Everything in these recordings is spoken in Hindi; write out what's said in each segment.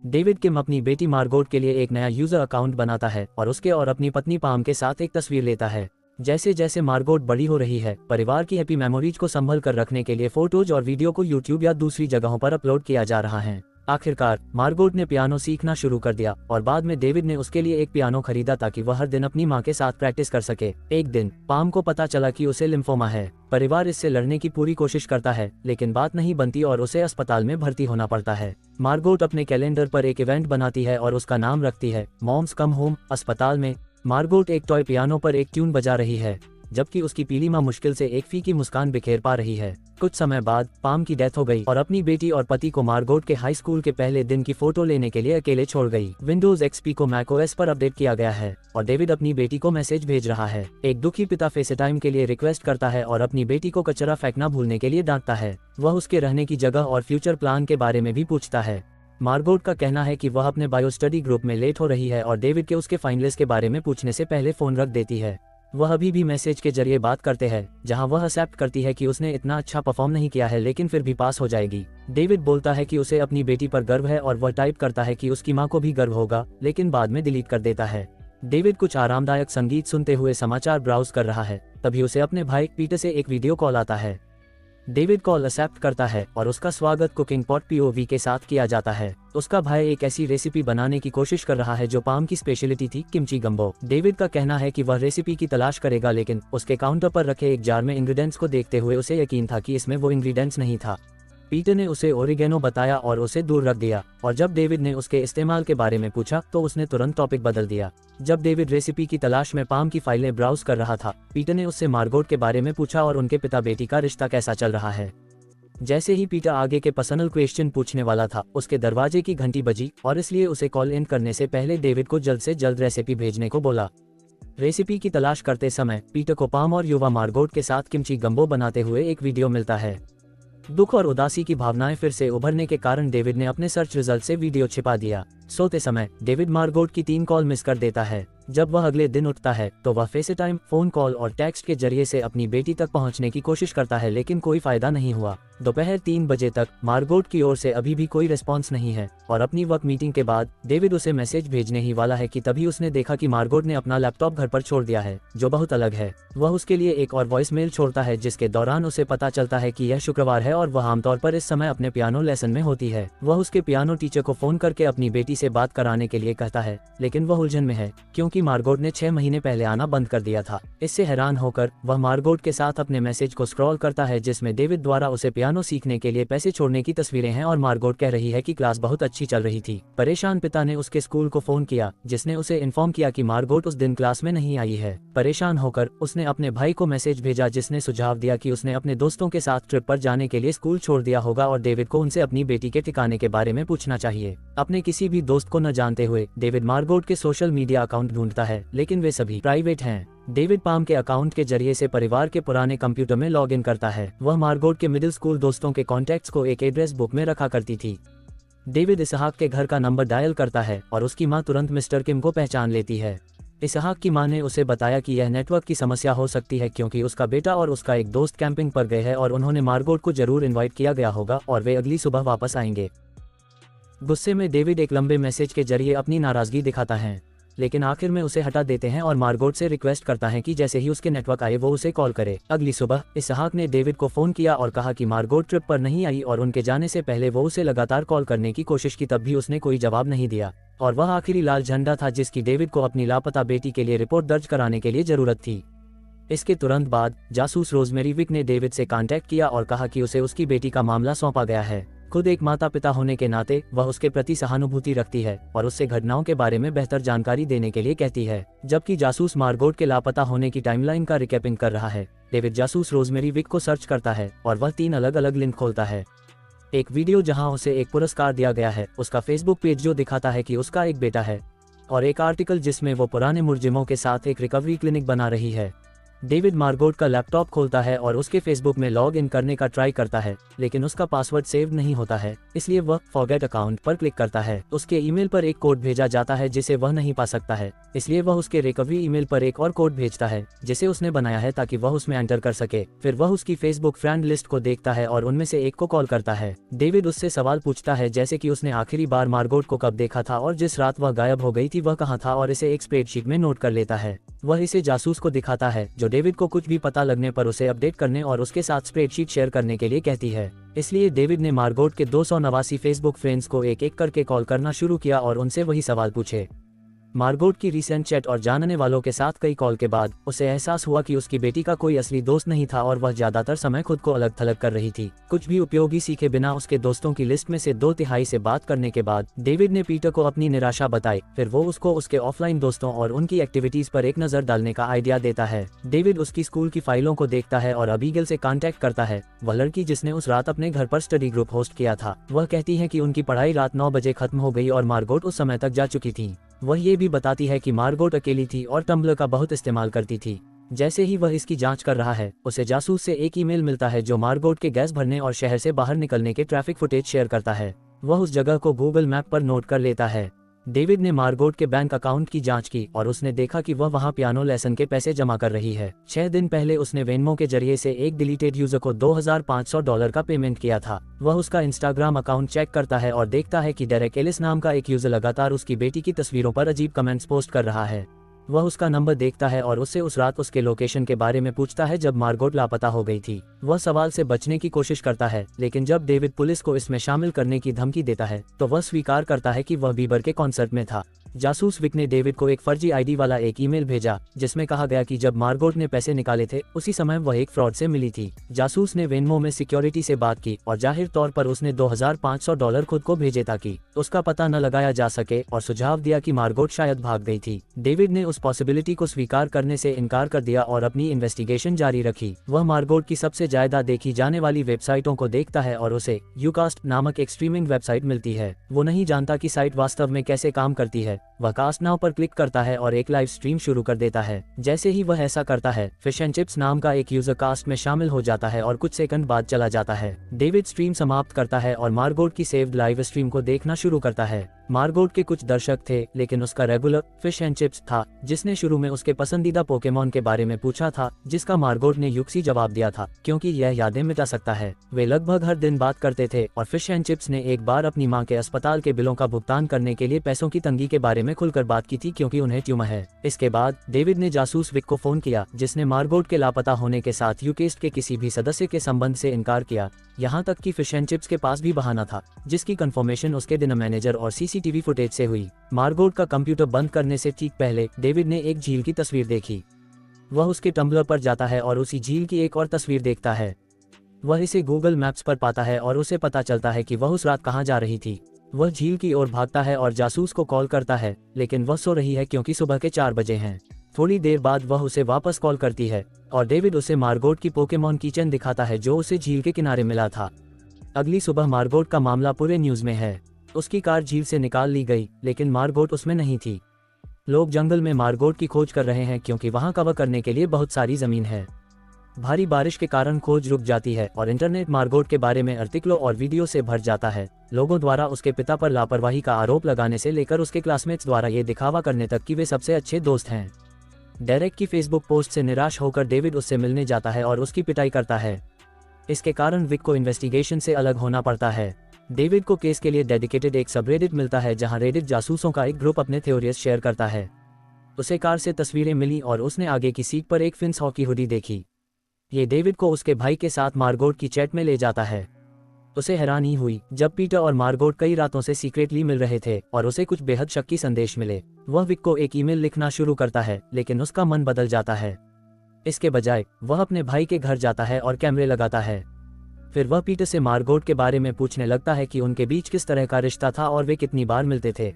डेविड किम अपनी बेटी मार्गोट के लिए एक नया यूजर अकाउंट बनाता है और उसके और अपनी पत्नी पाम के साथ एक तस्वीर लेता है। जैसे जैसे मार्गोट बड़ी हो रही है, परिवार की हैप्पी मेमोरीज को संभल कर रखने के लिए फोटोज और वीडियो को यूट्यूब या दूसरी जगहों पर अपलोड किया जा रहा है। आखिरकार मार्गोट ने पियानो सीखना शुरू कर दिया और बाद में डेविड ने उसके लिए एक पियानो खरीदा ताकि वह हर दिन अपनी मां के साथ प्रैक्टिस कर सके। एक दिन पाम को पता चला कि उसे लिम्फोमा है। परिवार इससे लड़ने की पूरी कोशिश करता है, लेकिन बात नहीं बनती और उसे अस्पताल में भर्ती होना पड़ता है। मार्गोट अपने कैलेंडर पर एक इवेंट बनाती है और उसका नाम रखती है मॉम्स कम होम। अस्पताल में मार्गोट एक टॉय पियानो पर एक ट्यून बजा रही है, जबकि उसकी पीली मां मुश्किल से एक फीकी मुस्कान बिखेर पा रही है। कुछ समय बाद पाम की डेथ हो गई और अपनी बेटी और पति को मार्गोट के हाई स्कूल के पहले दिन की फोटो लेने के लिए अकेले छोड़ गई। विंडोज एक्सपी को मैकओएस पर अपडेट किया गया है और डेविड अपनी बेटी को मैसेज भेज रहा है। एक दुखी पिता फेसटाइम के लिए रिक्वेस्ट करता है और अपनी बेटी को कचरा फेंकना भूलने के लिए डांटता है। वह उसके रहने की जगह और फ्यूचर प्लान के बारे में भी पूछता है। मार्गोट का कहना है कि वह अपने बायो स्टडी ग्रुप में लेट हो रही है और डेविड के उसके फाइनलिस्ट के बारे में पूछने से पहले फोन रख देती है। वह अभी भी मैसेज के जरिए बात करते हैं, जहां वह एक्सेप्ट करती है कि उसने इतना अच्छा परफॉर्म नहीं किया है लेकिन फिर भी पास हो जाएगी। डेविड बोलता है कि उसे अपनी बेटी पर गर्व है और वह टाइप करता है कि उसकी मां को भी गर्व होगा, लेकिन बाद में डिलीट कर देता है। डेविड कुछ आरामदायक संगीत सुनते हुए समाचार ब्राउज कर रहा है, तभी उसे अपने भाई पीटर से एक वीडियो कॉल आता है। डेविड कॉल एक्सेप्ट करता है और उसका स्वागत कुकिंग पॉट पीओवी के साथ किया जाता है। उसका भाई एक ऐसी रेसिपी बनाने की कोशिश कर रहा है जो पाम की स्पेशलिटी थी, किमची गम्बो। डेविड का कहना है कि वह रेसिपी की तलाश करेगा, लेकिन उसके काउंटर पर रखे एक जार में इंग्रेडिएंट्स को देखते हुए उसे यकीन था कि इसमें वो इंग्रेडिएंट्स नहीं था। पीटर ने उसे ओरिगेनो बताया और उसे दूर रख दिया, और जब डेविड ने उसके इस्तेमाल के बारे में पूछा तो उसने तुरंत टॉपिक बदल दिया। जब डेविड रेसिपी की तलाश में पाम की फाइलें ब्राउज कर रहा था, पीटर ने उससे मार्गोट के बारे में पूछा और उनके पिता बेटी का रिश्ता कैसा चल रहा है। जैसे ही पीटर आगे के पर्सनल क्वेश्चन पूछने वाला था, उसके दरवाजे की घंटी बजी और इसलिए उसे कॉल इन करने से पहले डेविड को जल्द से जल्द रेसिपी भेजने को बोला। रेसिपी की तलाश करते समय पीटर को पाम और युवा मार्गोट के साथ किमची गम्बो बनाते हुए एक वीडियो मिलता है। दुख और उदासी की भावनाएं फिर से उभरने के कारण डेविड ने अपने सर्च रिजल्ट से वीडियो छिपा दिया। सोते समय डेविड मार्गोट की 3 कॉल मिस कर देता है। जब वह अगले दिन उठता है तो वह फेसटाइम, फोन कॉल और टेक्स्ट के जरिए से अपनी बेटी तक पहुंचने की कोशिश करता है, लेकिन कोई फायदा नहीं हुआ। दोपहर 3 बजे तक मार्गोट की ओर से अभी भी कोई रिस्पॉन्स नहीं है और अपनी वर्क मीटिंग के बाद डेविड उसे मैसेज भेजने ही वाला है कि तभी उसने देखा कि मार्गोट ने अपना लैपटॉप घर पर छोड़ दिया है, जो बहुत अलग है। वह उसके लिए एक और वॉइस मेल छोड़ता है, जिसके दौरान उसे पता चलता है कि यह शुक्रवार है और वह आमतौर पर इस समय अपने पियानो लेसन में होती है। वह उसके पियानो टीचर को फोन करके अपनी बेटी से बात कराने के लिए कहता है, लेकिन वह उलझन में है क्योंकि मार्गोट ने 6 महीने पहले आना बंद कर दिया था। इससे हैरान होकर वह मार्गोट के साथ अपने मैसेज को स्क्रॉल करता है, जिसमें डेविड द्वारा उसे पियानो सीखने के लिए पैसे छोड़ने की तस्वीरें हैं और मार्गोट कह रही है कि क्लास बहुत अच्छी चल रही थी। परेशान पिता ने उसके स्कूल को फोन किया, जिसने उसे इन्फॉर्म किया कि मार्गोट उस दिन क्लास में नहीं आई है। परेशान होकर उसने अपने भाई को मैसेज भेजा, जिसने सुझाव दिया कि उसने अपने दोस्तों के साथ ट्रिप पर जाने के लिए स्कूल छोड़ दिया होगा और डेविड को उनसे अपनी बेटी के ठिकाने के बारे में पूछना चाहिए। अपने किसी भी दोस्त को न जानते हुए डेविड मार्गोट के सोशल मीडिया अकाउंट ढूंढता है, लेकिन वे सभी प्राइवेट हैं। डेविड पाम के अकाउंट के जरिए से परिवार के पुराने कंप्यूटर में लॉग इन करता है। वह मार्गोट के मिडिल स्कूल दोस्तों के कॉन्टैक्ट्स को एक एड्रेस बुक में रखा करती थी। डेविड इसहाक के घर का नंबर डायल करता है और उसकी मां तुरंत मिस्टर किम को पहचान लेती है। इसहाक की मां ने उसे बताया कि यह नेटवर्क की समस्या हो सकती है, क्योंकि उसका बेटा और उसका एक दोस्त कैंपिंग पर गए हैं और उन्होंने मार्गोट को जरूर इन्वाइट किया गया होगा और वे अगली सुबह वापस आएंगे। गुस्से में डेविड एक लंबे मैसेज के जरिए अपनी नाराजगी दिखाता है, लेकिन आखिर में उसे हटा देते हैं और मार्गोट से रिक्वेस्ट करता है कि जैसे ही उसके नेटवर्क आए वो उसे कॉल करे। अगली सुबह इसहाक ने डेविड को फोन किया और कहा कि मार्गोट ट्रिप पर नहीं आई और उनके जाने से पहले वो उसे लगातार कॉल करने की कोशिश की, तब भी उसने कोई जवाब नहीं दिया और वह आखिरी लाल झंडा था जिसकी डेविड को अपनी लापता बेटी के लिए रिपोर्ट दर्ज कराने के लिए जरूरत थी। इसके तुरंत बाद जासूस रोजमेरी विक ने डेविड से कांटेक्ट किया और कहा कि उसे उसकी बेटी का मामला सौंपा गया है। खुद एक माता पिता होने के नाते वह उसके प्रति सहानुभूति रखती है और उससे घटनाओं के बारे में बेहतर जानकारी देने के लिए कहती है, जबकि जासूस मार्गोट के लापता होने की टाइमलाइन का रिकैपिंग कर रहा है। डेविड जासूस रोजमेरी विक को सर्च करता है और वह 3 अलग अलग लिंक खोलता है। एक वीडियो जहां उसे एक पुरस्कार दिया गया है, उसका फेसबुक पेज जो दिखाता है कि उसका एक बेटा है, और एक आर्टिकल जिसमें वो पुराने मुलजिमों के साथ एक रिकवरी क्लिनिक बना रही है। डेविड मार्गोट का लैपटॉप खोलता है और उसके फेसबुक में लॉग इन करने का ट्राई करता है, लेकिन उसका पासवर्ड सेव नहीं होता है, इसलिए वह फॉरगेट अकाउंट पर क्लिक करता है। उसके ईमेल पर एक कोड भेजा जाता है जिसे वह नहीं पा सकता है, इसलिए वह उसके रिकवरी ईमेल पर एक और कोड भेजता है जिसे उसने बनाया है ताकि वह उसमें एंटर कर सके। फिर वह उसकी फेसबुक फ्रेंड लिस्ट को देखता है और उनमें से एक को कॉल करता है। डेविड उससे सवाल पूछता है जैसे कि उसने आखिरी बार मार्गोट को कब देखा था और जिस रात वह गायब हो गई थी वह कहाँ था, और इसे एक स्प्रेडशीट में नोट कर लेता है। वह इसे जासूस को दिखाता है जो डेविड को कुछ भी पता लगने पर उसे अपडेट करने और उसके साथ स्प्रेडशीट शेयर करने के लिए कहती है। इसलिए डेविड ने मार्गोट के 289 फेसबुक फ्रेंड्स को एक एक करके कॉल करना शुरू किया और उनसे वही सवाल पूछे। मार्गोट की रिसेंट चैट और जानने वालों के साथ कई कॉल के बाद उसे एहसास हुआ कि उसकी बेटी का कोई असली दोस्त नहीं था और वह ज्यादातर समय खुद को अलग थलग कर रही थी। कुछ भी उपयोगी सीखे बिना उसके दोस्तों की लिस्ट में से 2/3 से बात करने के बाद डेविड ने पीटर को अपनी निराशा बताई। फिर वो उसको उसके ऑफलाइन दोस्तों और उनकी एक्टिविटीज पर एक नजर डालने का आइडिया देता है। डेविड उसकी स्कूल की फाइलों को देखता है और अबीगेल से कांटेक्ट करता है, वह लड़की जिसने उस रात अपने घर पर स्टडी ग्रुप होस्ट किया था। वह कहती है कि उनकी पढ़ाई रात 9 बजे खत्म हो गई और मार्गोट उस समय तक जा चुकी थी। वह ये भी बताती है कि मार्गोट अकेली थी और टम्बलर का बहुत इस्तेमाल करती थी। जैसे ही वह इसकी जांच कर रहा है, उसे जासूस से एक ईमेल मिलता है जो मार्गोट के गैस भरने और शहर से बाहर निकलने के ट्रैफिक फुटेज शेयर करता है। वह उस जगह को गूगल मैप पर नोट कर लेता है। डेविड ने मार्गोट के बैंक अकाउंट की जांच की और उसने देखा कि वह वहां पियानो लेसन के पैसे जमा कर रही है। 6 दिन पहले उसने वेनमो के जरिए से एक डिलीटेड यूजर को $2500 का पेमेंट किया था। वह उसका इंस्टाग्राम अकाउंट चेक करता है और देखता है कि डेरेक एलिस नाम का एक यूजर लगातार उसकी बेटी की तस्वीरों पर अजीब कमेंट्स पोस्ट कर रहा है। वह उसका नंबर देखता है और उससे उस रात उसके लोकेशन के बारे में पूछता है जब मार्गोट लापता हो गई थी। वह सवाल से बचने की कोशिश करता है, लेकिन जब डेविड पुलिस को इसमें शामिल करने की धमकी देता है तो वह स्वीकार करता है कि वह बीबर के कॉन्सर्ट में था। जासूस विक ने डेविड को एक फर्जी आईडी वाला एक ईमेल भेजा जिसमें कहा गया कि जब मार्गोट ने पैसे निकाले थे उसी समय वह एक फ्रॉड से मिली थी। जासूस ने वेनमो में सिक्योरिटी से बात की और जाहिर तौर पर उसने $2500 खुद को भेजे ताकि उसका पता न लगाया जा सके, और सुझाव दिया कि मार्गोट शायद भाग गई थी। डेविड ने उस पॉसिबिलिटी को स्वीकार करने से इनकार कर दिया और अपनी इन्वेस्टिगेशन जारी रखी। वह मार्गोट की सबसे ज्यादा देखी जाने वाली वेबसाइटों को देखता है और उसे यूकास्ट नामक एक स्ट्रीमिंग वेबसाइट मिलती है। वो नहीं जानता कि साइट वास्तव में कैसे काम करती है। वह कास्ट नाउ पर क्लिक करता है और एक लाइव स्ट्रीम शुरू कर देता है। जैसे ही वह ऐसा करता है, फिश एंड चिप्स नाम का एक यूजर कास्ट में शामिल हो जाता है और कुछ सेकंड बाद चला जाता है। डेविड स्ट्रीम समाप्त करता है और मार्गोट की सेव्ड लाइव स्ट्रीम को देखना शुरू करता है। मार्गोट के कुछ दर्शक थे, लेकिन उसका रेगुलर फिश एंड चिप्स था जिसने शुरू में उसके पसंदीदा पोकेमॉन के बारे में पूछा था, जिसका मार्गोट ने युक्सी जवाब दिया था क्योंकि यह यादें मिटा सकता है। वे लगभग हर दिन बात करते थे और फिश एंड चिप्स ने एक बार अपनी मां के अस्पताल के बिलों का भुगतान करने के लिए पैसों की तंगी के बारे में खुलकर बात की थी क्योंकि उन्हें ट्यूमर है। इसके बाद डेविड ने जासूस विक को फोन किया जिसने मार्गोट के लापता होने के साथ यूकेस्ट के किसी भी सदस्य के संबंध से इनकार किया, यहाँ तक कि फिश एंड चिप्स के पास भी बहाना था जिसकी कंफर्मेशन उसके डिनर मैनेजर और सीसीटीवी फुटेज से हुई। मार्गोट का कंप्यूटर बंद करने से ठीक पहले डेविड ने एक झील की तस्वीर देखी। वह उसके टम्बलर पर जाता है और उसी झील की एक और तस्वीर देखता है। वह इसे गूगल मैप्स पर पाता है और उसे पता चलता है कि वह उस रात कहाँ जा रही थी। वह झील की ओर भागता है और जासूस को कॉल करता है, लेकिन वह सो रही है क्योंकि सुबह के 4 बजे हैं। थोड़ी देर बाद वह उसे वापस कॉल करती है और डेविड उसे मार्गोट की पोकेमॉन कीचेन दिखाता है जो उसे झील के किनारे मिला था। अगली सुबह मार्गोट का मामला पूरे न्यूज में है। उसकी कार झील से निकाल ली गई, लेकिन मार्गोट उसमें नहीं थी। लोग जंगल में मार्गोट की खोज कर रहे हैं क्योंकि वहां कवर करने के लिए बहुत सारी जमीन है। भारी बारिश के कारण खोज रुक जाती है और इंटरनेट मार्गोट के बारे में आर्टिकलों और वीडियो से भर जाता है। लोगों द्वारा उसके पिता पर लापरवाही का आरोप लगाने से लेकर उसके क्लासमेट्स द्वारा ये दिखावा करने तक कि वे सबसे अच्छे दोस्त हैं। डेरेक की फेसबुक पोस्ट से निराश होकर डेविड उससे मिलने जाता है और उसकी पिटाई करता है। इसके कारण विक को इन्वेस्टिगेशन से अलग होना पड़ता है। डेविड को केस के लिए डेडिकेटेड एक सबरेडिट मिलता है जहां रेडिट जासूसों का एक ग्रुप अपने थ्योरीज शेयर करता है। उसे कार से तस्वीरें मिली और उसने आगे की सीट पर एक फिंस हॉकी हुडी देखी। ये डेविड को उसके भाई के साथ मार्गोट की चैट में ले जाता है। उसे हैरानी हुई जब पीटर और मार्गोट कई रातों से सीक्रेटली मिल रहे थे और उसे कुछ बेहद शक्की संदेश मिले। वह विक को एक ईमेल लिखना शुरू करता है, लेकिन उसका मन बदल जाता है। इसके बजाय वह अपने भाई के घर जाता है और कैमरे लगाता है। फिर वह पीटर से मार्गोट के बारे में पूछने लगता है कि उनके बीच किस तरह का रिश्ता था और वे कितनी बार मिलते थे।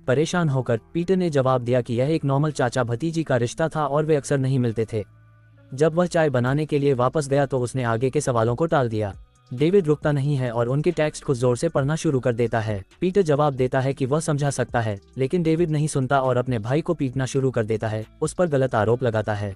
परेशान होकर पीटर ने जवाब दिया कि यह एक नॉर्मल चाचा भतीजी का रिश्ता था और वे अक्सर नहीं मिलते थे। जब वह चाय बनाने के लिए वापस गया तो उसने आगे के सवालों को टाल दिया। डेविड रुकता नहीं है और उनके टेक्स्ट को जोर से पढ़ना शुरू कर देता है। पीटर जवाब देता है कि वह समझा सकता है, लेकिन डेविड नहीं सुनता और अपने भाई को पीटना शुरू कर देता है, उस पर गलत आरोप लगाता है।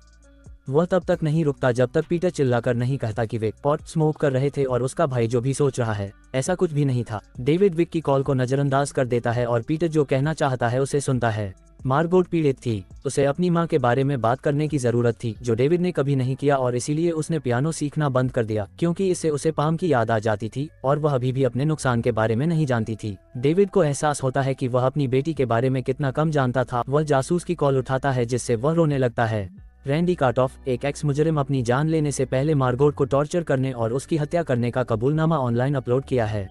वह तब तक नहीं रुकता जब तक पीटर चिल्लाकर नहीं कहता कि वे पॉट स्मोक कर रहे थे और उसका भाई जो भी सोच रहा है ऐसा कुछ भी नहीं था। डेविड विक की कॉल को नजरअंदाज कर देता है और पीटर जो कहना चाहता है उसे सुनता है। मार्गोट पीड़ित थी, उसे अपनी मां के बारे में बात करने की जरूरत थी जो डेविड ने कभी नहीं किया और इसीलिए उसने पियानो सीखना बंद कर दिया क्योंकि इससे उसे पाम की याद आ जाती थी और वह अभी भी अपने नुकसान के बारे में नहीं जानती थी। डेविड को एहसास होता है कि वह अपनी बेटी के बारे में कितना कम जानता था। वह जासूस की कॉल उठाता है जिससे वह रोने लगता है। रैंडी कार्टॉफ, एक एक्स मुजरिम, अपनी जान लेने से पहले मार्गोट को टॉर्चर करने और उसकी हत्या करने का कबूलनामा ऑनलाइन अपलोड किया है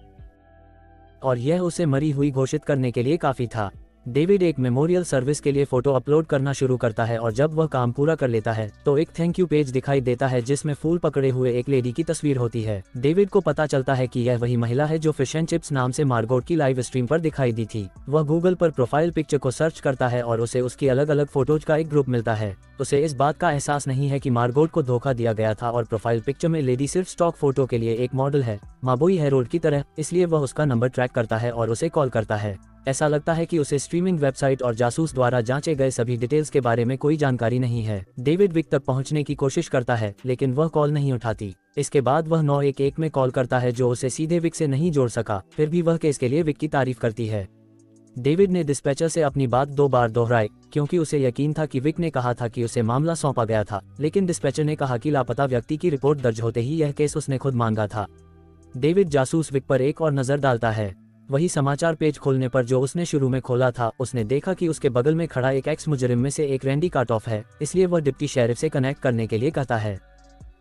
और यह उसे मरी हुई घोषित करने के लिए काफी था। डेविड एक मेमोरियल सर्विस के लिए फोटो अपलोड करना शुरू करता है और जब वह काम पूरा कर लेता है तो एक थैंक यू पेज दिखाई देता है जिसमें फूल पकड़े हुए एक लेडी की तस्वीर होती है। डेविड को पता चलता है कि यह वही महिला है जो फिश एंड चिप्स नाम से मार्गोट की लाइव स्ट्रीम पर दिखाई दी थी। वह गूगल पर प्रोफाइल पिक्चर को सर्च करता है और उसे उसकी अलग अलग फोटोज का एक ग्रुप मिलता है। उसे इस बात का एहसास नहीं है कि मार्गोट को धोखा दिया गया था और प्रोफाइल पिक्चर में लेडी सिर्फ स्टॉक फोटो के लिए एक मॉडल है, माबोई हेरोल्ड की तरह। इसलिए वह उसका नंबर ट्रैक करता है और उसे कॉल करता है। ऐसा लगता है कि उसे स्ट्रीमिंग वेबसाइट और जासूस द्वारा जांचे गए सभी डिटेल्स के बारे में कोई जानकारी नहीं है। डेविड विक तक पहुंचने की कोशिश करता है लेकिन वह कॉल नहीं उठाती। इसके बाद वह 911 में कॉल करता है जो उसे सीधे विक से नहीं जोड़ सका। फिर भी वह केस के लिए विक की तारीफ करती है। डेविड ने डिस्पैचर से अपनी बात 2 बार दोहराई क्योंकि उसे यकीन था कि विक ने कहा था कि उसे मामला सौंपा गया था, लेकिन डिस्पैचर ने कहा कि लापता व्यक्ति की रिपोर्ट दर्ज होते ही यह केस उसने खुद मांगा था। डेविड जासूस विक पर एक और नजर डालता है। वही समाचार पेज खोलने पर जो उसने शुरू में खोला था, उसने देखा कि उसके बगल में खड़ा एक एक्स मुजरिम में से एक रैंडी कार्टॉफ है। इसलिए वह डिप्टी शेरिफ से कनेक्ट करने के लिए कहता है।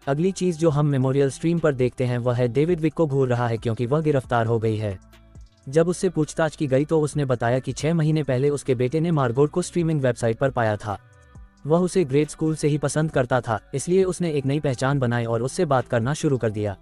अगली चीज जो हम मेमोरियल स्ट्रीम पर देखते हैं वह है डेविड विक को घूर रहा है क्योंकि वह गिरफ्तार हो गई है। जब उससे पूछताछ की गई तो उसने बताया कि 6 महीने पहले उसके बेटे ने मार्गोट को स्ट्रीमिंग वेबसाइट पर पाया था। वह उसे ग्रेड स्कूल से ही पसंद करता था, इसलिए उसने एक नई पहचान बनाई और उससे बात करना शुरू कर दिया।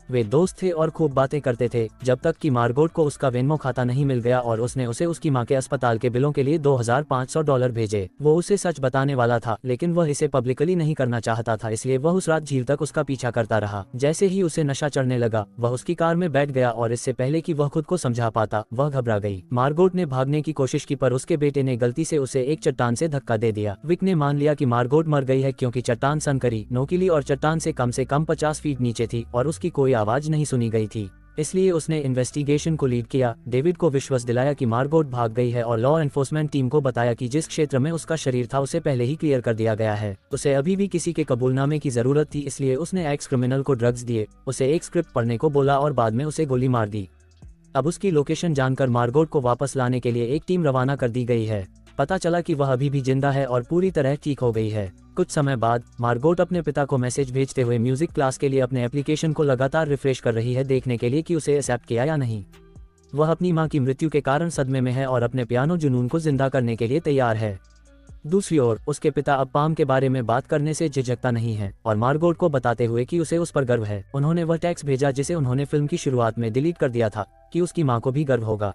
वे दोस्त थे और खूब बातें करते थे जब तक कि मार्गोट को उसका वेनमो खाता नहीं मिल गया और उसने उसे उसकी मां के अस्पताल के बिलों के लिए $2500 भेजे। वो उसे सच बताने वाला था लेकिन वह इसे पब्लिकली नहीं करना चाहता था, इसलिए वह उस रात झील तक उसका पीछा करता रहा। जैसे ही उसे नशा चढ़ने लगा वह उसकी कार में बैठ गया और इससे पहले कि वह खुद को समझा पाता वह घबरा गई। मार्गोट ने भागने की कोशिश की पर उसके बेटे ने गलती से उसे एक चट्टान से धक्का दे दिया। विक ने मान लिया कि मार्गोट मर गई है क्योंकि चट्टान सनकरी, नोकीली और चट्टान से कम 50 फीट नीचे थी और उसकी कोई आवाज नहीं सुनी गई थी। इसलिए उसने इन्वेस्टिगेशन को लीड किया। डेविड को विश्वास दिलाया कि मार्गोट भाग गई है और लॉ एनफोर्समेंट टीम को बताया कि जिस क्षेत्र में उसका शरीर था उसे पहले ही क्लियर कर दिया गया है। उसे अभी भी किसी के कबूलनामे की जरूरत थी, इसलिए उसने एक्स क्रिमिनल को ड्रग्स दिए, उसे एक स्क्रिप्ट पढ़ने को बोला और बाद में उसे गोली मार दी। अब उसकी लोकेशन जानकर मार्गोट को वापस लाने के लिए एक टीम रवाना कर दी गई है। पता चला कि वह अभी भी जिंदा है और पूरी तरह ठीक हो गई है। कुछ समय बाद मार्गोट अपने पिता को मैसेज भेजते हुए म्यूजिक क्लास के लिए अपने एप्लीकेशन को लगातार रिफ्रेश कर रही है, देखने के लिए कि उसे एक्सेप्ट किया या नहीं। वह अपनी मां की मृत्यु के कारण सदमे में है और अपने पियानो जुनून को जिंदा करने के लिए तैयार है। दूसरी ओर उसके पिता अब पाम के बारे में बात करने से झिझकता नहीं है और मार्गोट को बताते हुए कि उसे उस पर गर्व है। उन्होंने वह टेक्स्ट भेजा जिसे उन्होंने फिल्म की शुरुआत में डिलीट कर दिया था कि उसकी मां को भी गर्व होगा।